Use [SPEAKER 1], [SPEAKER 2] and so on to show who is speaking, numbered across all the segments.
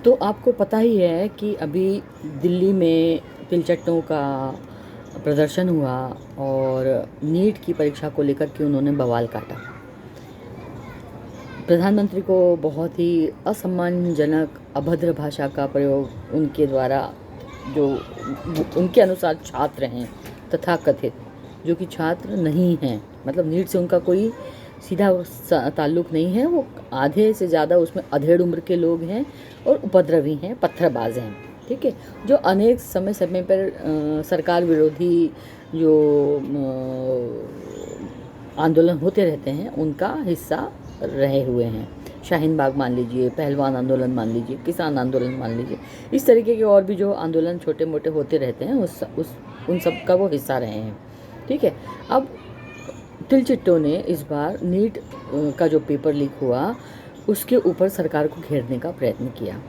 [SPEAKER 1] तो आपको पता ही है कि अभी दिल्ली में तिलचट्टों का प्रदर्शन हुआ और नीट की परीक्षा को लेकर के उन्होंने बवाल काटा। प्रधानमंत्री को बहुत ही असम्मानजनक अभद्र भाषा का प्रयोग उनके द्वारा, जो उनके अनुसार छात्र हैं तथाकथित, जो कि छात्र नहीं हैं, मतलब नीट से उनका कोई सीधा ताल्लुक़ नहीं है। वो आधे से ज़्यादा उसमें अधेड़ उम्र के लोग हैं और उपद्रवी हैं, पत्थरबाज हैं, ठीक है, जो अनेक समय समय पर सरकार विरोधी जो आंदोलन होते रहते हैं उनका हिस्सा रहे हुए हैं। शाहीन बाग मान लीजिए, पहलवान आंदोलन मान लीजिए, किसान आंदोलन मान लीजिए, इस तरीके के और भी जो आंदोलन छोटे मोटे होते रहते हैं उन सब का वो हिस्सा रहे हैं, ठीक है। अब तिलचिट्टों ने इस बार नीट का जो पेपर लीक हुआ उसके ऊपर सरकार को घेरने का प्रयत्न किया,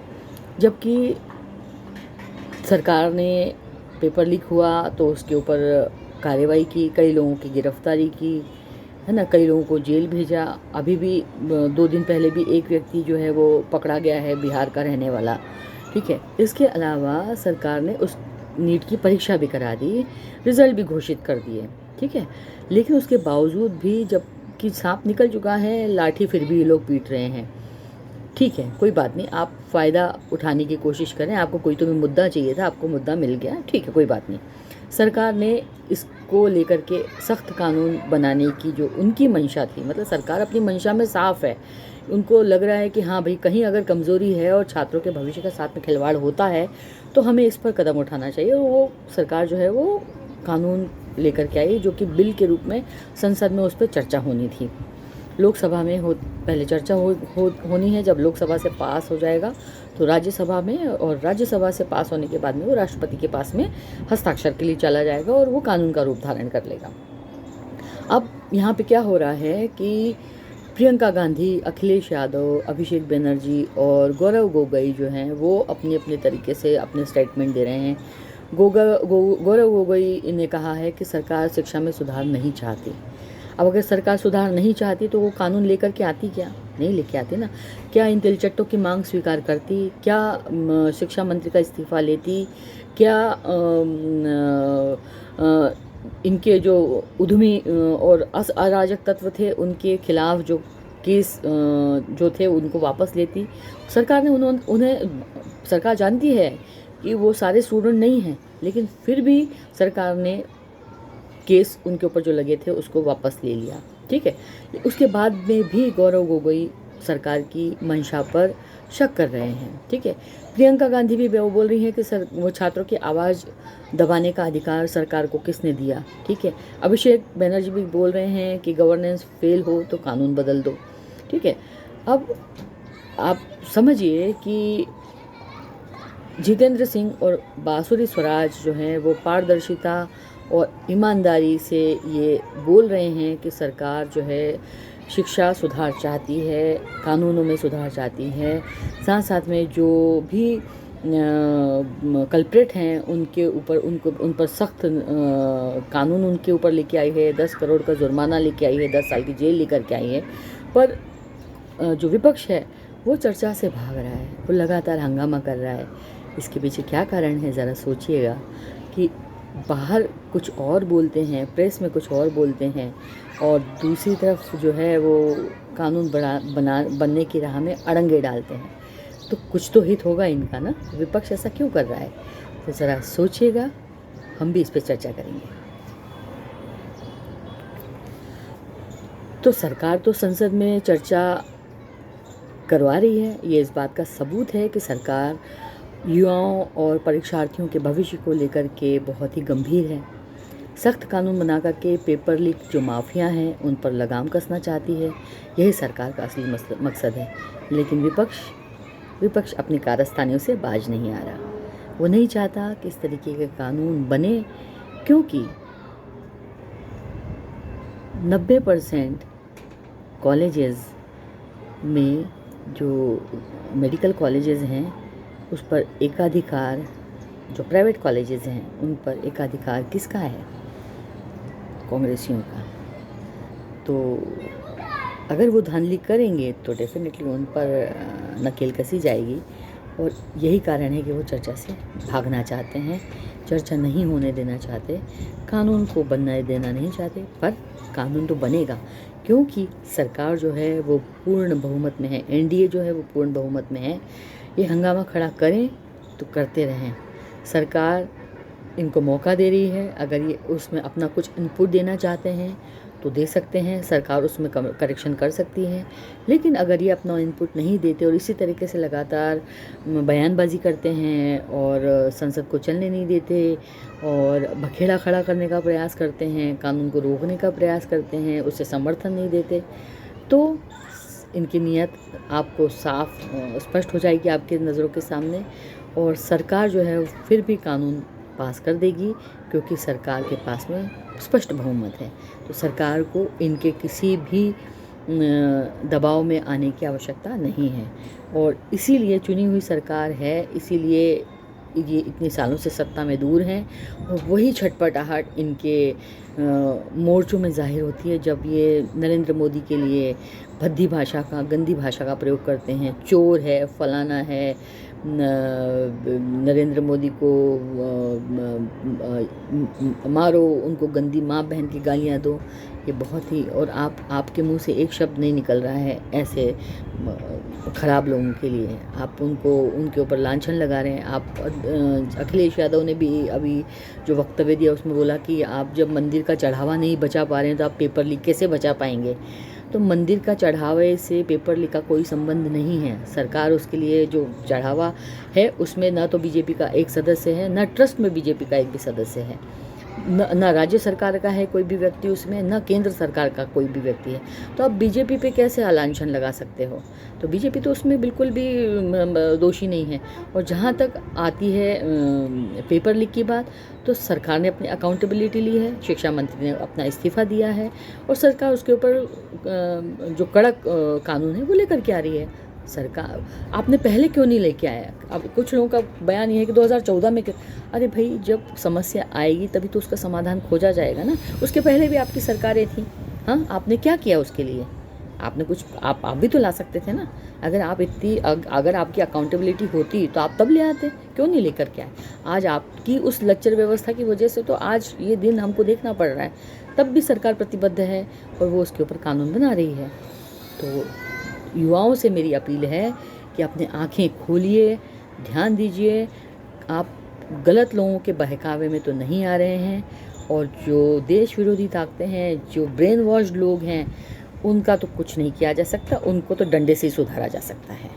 [SPEAKER 1] जबकि सरकार ने पेपर लीक हुआ तो उसके ऊपर कार्रवाई की, कई लोगों की गिरफ्तारी की, है ना, कई लोगों को जेल भेजा। अभी भी 2 दिन पहले भी एक व्यक्ति जो है वो पकड़ा गया है, बिहार का रहने वाला, ठीक है। इसके अलावा सरकार ने उस नीट की परीक्षा भी करा दी, रिज़ल्ट भी घोषित कर दिए, ठीक है। लेकिन उसके बावजूद भी जब कि सांप निकल चुका है, लाठी फिर भी ये लोग पीट रहे हैं, ठीक है। कोई बात नहीं, आप फ़ायदा उठाने की कोशिश करें, आपको कोई तो भी मुद्दा चाहिए था, आपको मुद्दा मिल गया, ठीक है, कोई बात नहीं। सरकार ने इसको लेकर के सख्त कानून बनाने की जो उनकी मंशा थी, मतलब सरकार अपनी मंशा में साफ है, उनको लग रहा है कि हाँ भाई, कहीं अगर कमज़ोरी है और छात्रों के भविष्य के साथ में खिलवाड़ होता है तो हमें इस पर कदम उठाना चाहिए। और वो सरकार जो है वो कानून लेकर के आई, जो कि बिल के रूप में संसद में उस पर चर्चा होनी थी। लोकसभा में पहले चर्चा होनी है, जब लोकसभा से पास हो जाएगा तो राज्यसभा में, और राज्यसभा से पास होने के बाद में वो राष्ट्रपति के पास में हस्ताक्षर के लिए चला जाएगा और वो कानून का रूप धारण कर लेगा। अब यहाँ पे क्या हो रहा है कि प्रियंका गांधी, अखिलेश यादव, अभिषेक बनर्जी और गौरव गोगोई जो हैं वो अपने अपने तरीके से अपने स्टेटमेंट दे रहे हैं। गौरव गोगोई ने कहा है कि सरकार शिक्षा में सुधार नहीं चाहती। अब अगर सरकार सुधार नहीं चाहती तो वो कानून लेकर के आती क्या? नहीं लेके आती ना। क्या इन तिलचट्टों की मांग स्वीकार करती? क्या शिक्षा मंत्री का इस्तीफ़ा लेती? क्या इनके जो उद्यमी और अराजक तत्व थे उनके खिलाफ जो केस जो थे उनको वापस लेती? सरकार ने उन्हें सरकार जानती है कि वो सारे स्टूडेंट नहीं हैं, लेकिन फिर भी सरकार ने केस उनके ऊपर जो लगे थे उसको वापस ले लिया, ठीक है। उसके बाद में भी गौरव गोगोई सरकार की मंशा पर शक कर रहे हैं, ठीक है। प्रियंका गांधी भी वो बोल रही हैं कि वो छात्रों की आवाज़ दबाने का अधिकार सरकार को किसने दिया, ठीक है। अभिषेक बनर्जी भी बोल रहे हैं कि गवर्नेंस फेल हो तो कानून बदल दो, ठीक है। अब आप समझिए कि जितेंद्र सिंह और बांसुरी स्वराज जो हैं वो पारदर्शिता और ईमानदारी से ये बोल रहे हैं कि सरकार जो है शिक्षा सुधार चाहती है, कानूनों में सुधार चाहती है, साथ साथ में जो भी कल्प्रेट हैं उनके ऊपर उन पर सख्त कानून उनके ऊपर लेके आई है, 10 करोड़ का जुर्माना लेके आई है, 10 साल की जेल लेकर के आई है। पर जो विपक्ष है वो चर्चा से भाग रहा है, वो लगातार हंगामा कर रहा है। इसके पीछे क्या कारण है, ज़रा सोचिएगा कि बाहर कुछ और बोलते हैं, प्रेस में कुछ और बोलते हैं, और दूसरी तरफ जो है वो कानून बनने की राह में अड़ंगे डालते हैं। तो कुछ तो हित होगा इनका ना, विपक्ष ऐसा क्यों कर रहा है? तो ज़रा सोचिएगा, हम भी इस पर चर्चा करेंगे। तो सरकार तो संसद में चर्चा करवा रही है, ये इस बात का सबूत है कि सरकार युवाओं और परीक्षार्थियों के भविष्य को लेकर के बहुत ही गंभीर है। सख्त कानून बना करके पेपर लीक जो माफिया हैं उन पर लगाम कसना चाहती है, यही सरकार का असली मकसद है। लेकिन विपक्ष अपनी कारस्तानियों से बाज नहीं आ रहा। वो नहीं चाहता कि इस तरीके के कानून बने, क्योंकि 90% कॉलेजेस में जो मेडिकल कॉलेजेस हैं उस पर एकाधिकार, जो प्राइवेट कॉलेजेस हैं उन पर एकाधिकार किसका है? कांग्रेसियों का। तो अगर वो धांधली करेंगे तो डेफिनेटली उन पर नकेल कसी जाएगी। और यही कारण है कि वो चर्चा से भागना चाहते हैं, चर्चा नहीं होने देना चाहते, कानून को बनने देना नहीं चाहते। पर कानून तो बनेगा, क्योंकि सरकार जो है वो पूर्ण बहुमत में है, एनडीए जो है वो पूर्ण बहुमत में है। ये हंगामा खड़ा करें तो करते रहें, सरकार इनको मौका दे रही है। अगर ये उसमें अपना कुछ इनपुट देना चाहते हैं तो दे सकते हैं, सरकार उसमें करेक्शन कर सकती है। लेकिन अगर ये अपना इनपुट नहीं देते और इसी तरीके से लगातार बयानबाजी करते हैं और संसद को चलने नहीं देते और बखेड़ा खड़ा करने का प्रयास करते हैं, कानून को रोकने का प्रयास करते हैं, उसे समर्थन नहीं देते, तो इनकी नीयत आपको साफ स्पष्ट हो जाएगी आपके नज़रों के सामने। और सरकार जो है फिर भी कानून पास कर देगी, क्योंकि सरकार के पास में स्पष्ट बहुमत है। तो सरकार को इनके किसी भी दबाव में आने की आवश्यकता नहीं है, और इसीलिए चुनी हुई सरकार है, इसीलिए ये इतने सालों से सत्ता में दूर हैं। और वही छटपटाहट इनके मोर्चों में जाहिर होती है जब ये नरेंद्र मोदी के लिए भद्दी भाषा का, गंदी भाषा का प्रयोग करते हैं। चोर है, फलाना है, नरेंद्र मोदी को मारो, उनको गंदी माँ बहन की गालियाँ दो। ये बहुत ही, और आपके मुंह से एक शब्द नहीं निकल रहा है ऐसे ख़राब लोगों के लिए। आप उनके ऊपर लांछन लगा रहे हैं। आप अखिलेश यादव ने भी अभी जो वक्तव्य दिया उसमें बोला कि आप जब मंदिर का चढ़ावा नहीं बचा पा रहे हैं तो आप पेपर लीक कैसे बचा पाएंगे। तो मंदिर का चढ़ावे से पेपर लीक का कोई संबंध नहीं है। सरकार उसके लिए जो चढ़ावा है उसमें न तो बीजेपी का एक सदस्य है, न ट्रस्ट में बीजेपी का एक भी सदस्य है, न राज्य सरकार का है कोई भी व्यक्ति उसमें, न केंद्र सरकार का कोई भी व्यक्ति है। तो आप बीजेपी पे कैसे लांछन लगा सकते हो। तो बीजेपी तो उसमें बिल्कुल भी दोषी नहीं है। और जहाँ तक आती है पेपर लीक की बात, तो सरकार ने अपनी अकाउंटेबिलिटी ली है, शिक्षा मंत्री ने अपना इस्तीफ़ा दिया है, और सरकार उसके ऊपर जो कड़क कानून है वो लेकर के आ रही है। सरकार आपने पहले क्यों नहीं लेके आया। अब कुछ लोगों का बयान ये है कि 2014 में अरे भाई, जब समस्या आएगी तभी तो उसका समाधान खोजा जाएगा ना। उसके पहले भी आपकी सरकारें थी, हाँ, आपने क्या किया उसके लिए। आपने कुछ आप भी तो ला सकते थे ना। अगर आपकी अकाउंटेबिलिटी होती तो आप तब ले आते, क्यों नहीं लेकर के आए। आज आपकी उस लच्चर व्यवस्था की वजह से तो आज ये दिन हमको देखना पड़ रहा है। तब भी सरकार प्रतिबद्ध है और वो उसके ऊपर कानून बना रही है। तो युवाओं से मेरी अपील है कि अपने आँखें खोलिए, ध्यान दीजिए, आप गलत लोगों के बहकावे में तो नहीं आ रहे हैं। और जो देश विरोधी ताकतें हैं, जो ब्रेन वॉश्ड लोग हैं, उनका तो कुछ नहीं किया जा सकता, उनको तो डंडे से ही सुधारा जा सकता है।